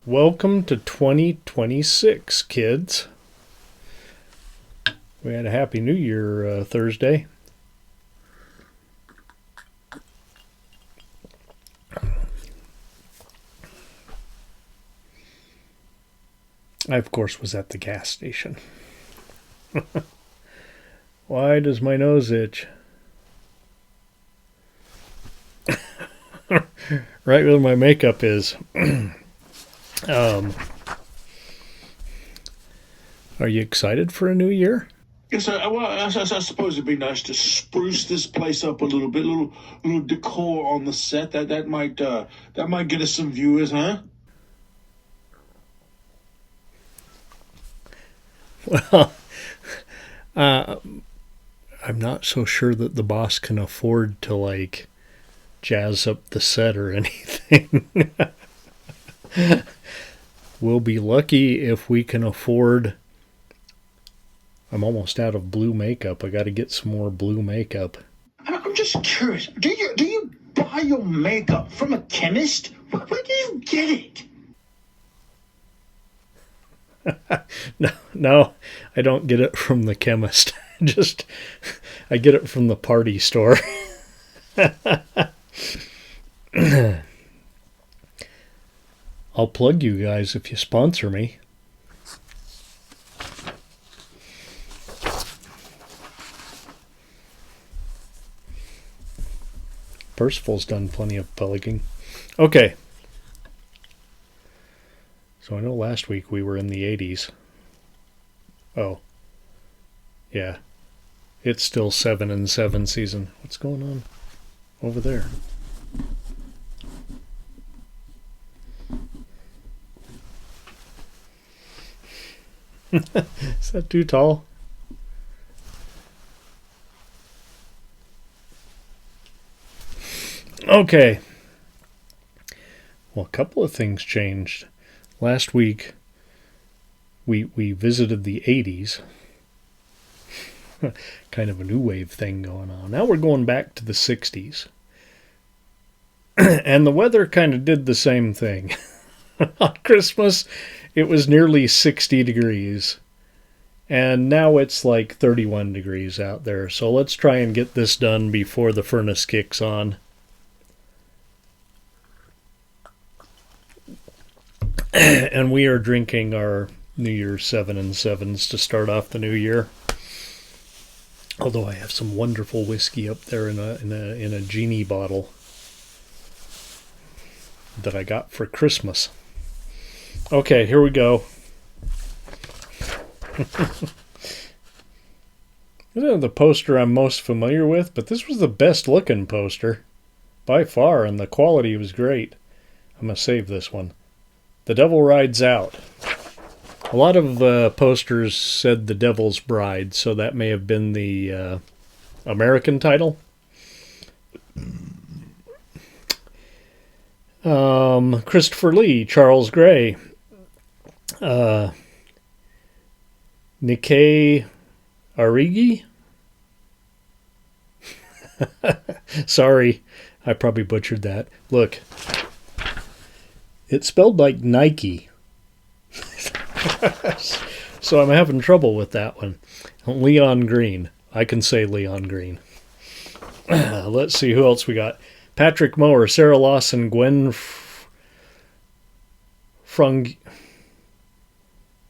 Welcome to 2026, kids. We had a Happy New Year Thursday. I, of course, was at the gas station. Why does my nose itch? Right where my makeup is. Are you excited for a new year? Yes, I suppose it'd be nice to spruce this place up a little bit, little decor on the set. That might get us some viewers, huh? Well, I'm not so sure that the boss can afford to jazz up the set or anything. We'll be lucky if we can afford. I'm almost out of blue makeup. I got to get some more blue makeup. I'm just curious. Do you buy your makeup from a chemist? Where do you get it? No, I don't get it from the chemist. I get it from the party store. I'll plug you guys if you sponsor me. Percival's done plenty of plugging. Okay. So I know last week we were in the 80s. Oh. Yeah. It's still 7 and 7 season. What's going on over there? Is that too tall? Okay. Well, a couple of things changed. Last week, we visited the 80s. Kind of a new wave thing going on. Now we're going back to the 60s. And the weather kind of did the same thing. On Christmas, it was nearly 60 degrees. And now it's like 31 degrees out there. So let's try and get this done before the furnace kicks on. And we are drinking our New Year's 7 and 7s to start off the new year. Although I have some wonderful whiskey up there in a genie bottle that I got for Christmas. Okay, here we go. This is the poster I'm most familiar with, but this was the best looking poster by far, and the quality was great. I'm going to save this one. The Devil Rides Out. A lot of posters said The Devil's Bride, so that may have been the American title. Christopher Lee, Charles Gray, Nikkei Arigi. Sorry, I probably butchered that. Look, it's spelled like Nike. So I'm having trouble with that one. Leon Green. I can say Leon Green. Let's see who else we got. Patrick Mower, Sarah Lawson, Gwen Frung.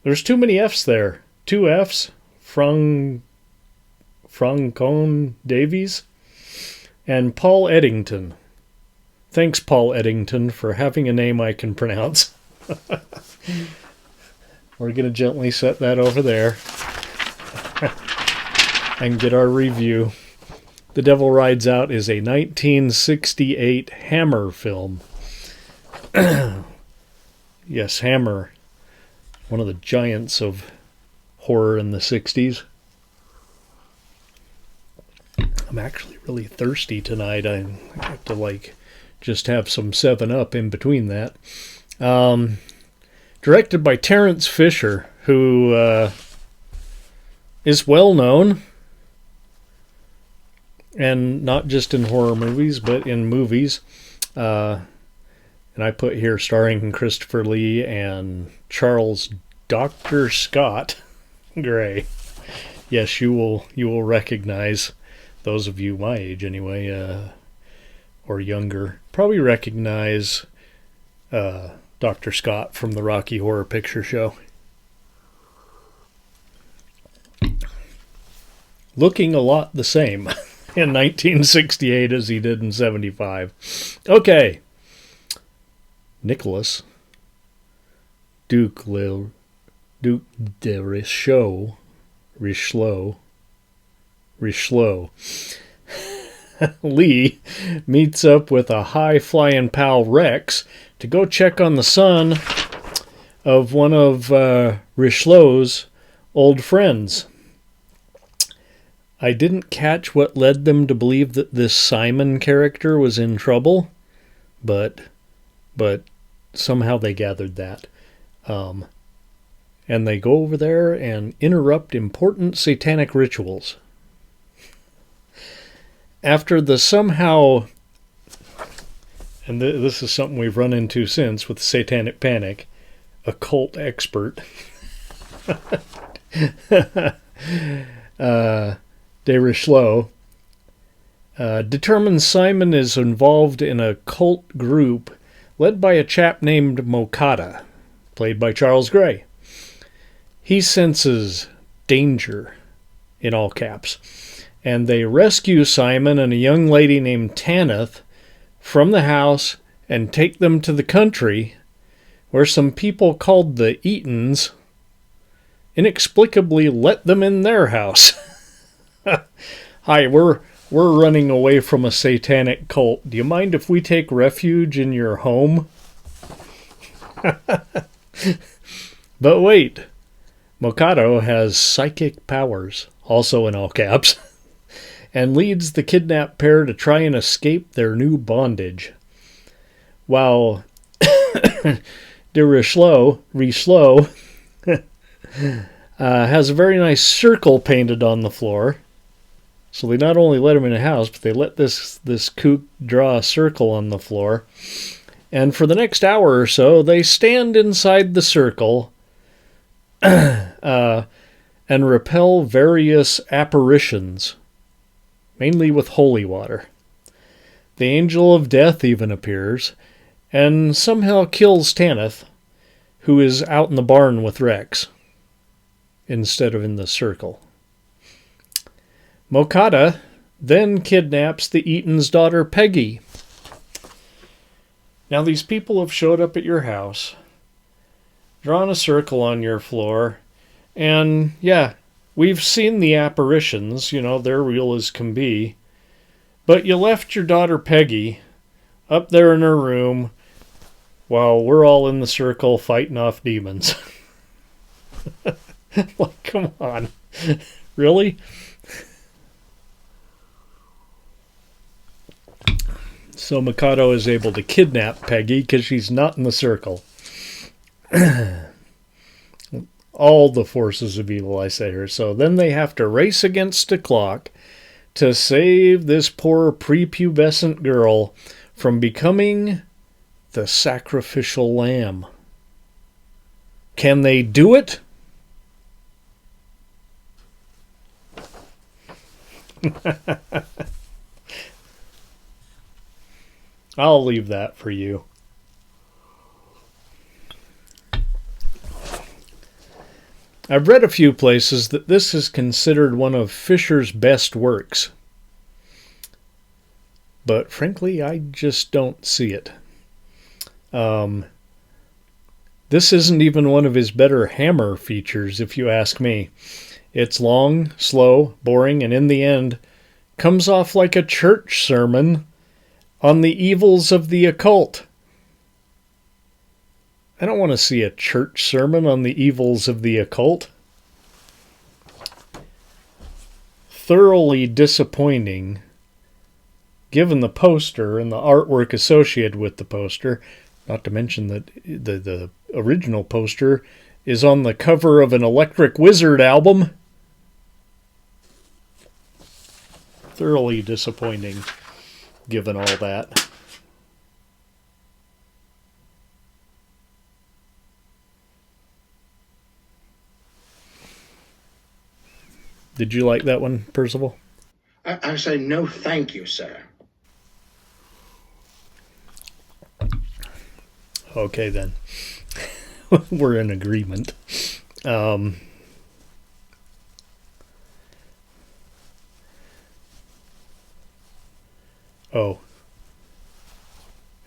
There's too many F's there. 2 F's. Francone Davies. And Paul Eddington. Thanks, Paul Eddington, for having a name I can pronounce. We're going to gently set that over there and get our review. The Devil Rides Out is a 1968 Hammer film. Yes, Hammer, one of the giants of horror in the 60s. I'm actually really thirsty tonight. I have to just have some 7-Up in between that. Directed by Terence Fisher, who is well known, and not just in horror movies, but in movies. And I put here starring Christopher Lee and Charles Dr. Scott Gray. Yes, you will recognize, those of you my age anyway, or younger, probably recognize Dr. Scott from the Rocky Horror Picture Show. Looking a lot the same in 1968 as he did in 75. Okay. Nicholas Duke de Richelieu Lee meets up with a high-flying pal Rex to go check on the son of one of Richelieu's old friends. I didn't catch what led them to believe that this Simon character was in trouble, but somehow they gathered that. And they go over there and interrupt important satanic rituals. After the somehow, and this is something we've run into since with Satanic Panic, occult expert de Richelieu determines Simon is involved in a cult group led by a chap named Mokata, played by Charles Gray. He senses danger, in all caps, and they rescue Simon and a young lady named Tanith from the house and take them to the country, where some people called the Eatons inexplicably let them in their house. Hi, we're running away from a satanic cult. Do you mind if we take refuge in your home? But wait, Mokado has psychic powers, also in all caps, and leads the kidnapped pair to try and escape their new bondage. While de Richelieu has a very nice circle painted on the floor. So they not only let him in a house, but they let this kook draw a circle on the floor. And for the next hour or so, they stand inside the circle and repel various apparitions, mainly with holy water. The angel of death even appears, and somehow kills Tanith, who is out in the barn with Rex, instead of in the circle. Mokata then kidnaps the Eaton's daughter Peggy. Now these people have showed up at your house, drawn a circle on your floor, and yeah, we've seen the apparitions, they're real as can be, but you left your daughter Peggy up there in her room while we're all in the circle fighting off demons. Like, come on. Really? So Mikado is able to kidnap Peggy because she's not in the circle. All the forces of evil, I say here. So then they have to race against the clock to save this poor prepubescent girl from becoming the sacrificial lamb. Can they do it? I'll leave that for you. I've read a few places that this is considered one of Fisher's best works. But frankly, I just don't see it. This isn't even one of his better Hammer features, if you ask me. It's long, slow, boring, and in the end, comes off like a church sermon on the evils of the occult. I don't want to see a church sermon on the evils of the occult. Thoroughly disappointing, given the poster and the artwork associated with the poster, not to mention that the original poster is on the cover of an Electric Wizard album. Thoroughly disappointing, given all that. Did you like that one, Percival? I say no thank you, sir. Okay, then. We're in agreement. Oh.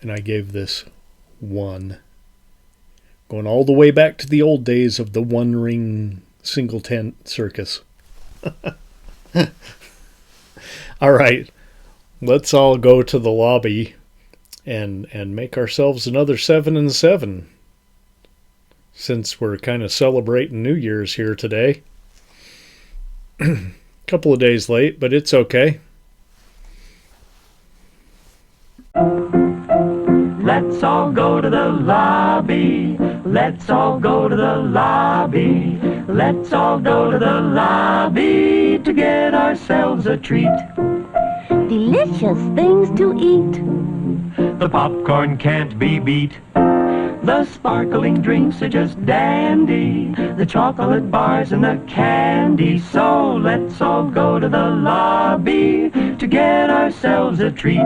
And I gave this 1. Going all the way back to the old days of the one-ring single tent circus. All right. Let's all go to the lobby and make ourselves another 7 and 7. Since we're kind of celebrating New Year's here today. Couple of days late, but it's okay. Let's all go to the lobby. Let's all go to the lobby. Let's all go to the lobby to get ourselves a treat. Delicious things to eat. The popcorn can't be beat. The sparkling drinks are just dandy. The chocolate bars and the candy. So let's all go to the lobby to get ourselves a treat.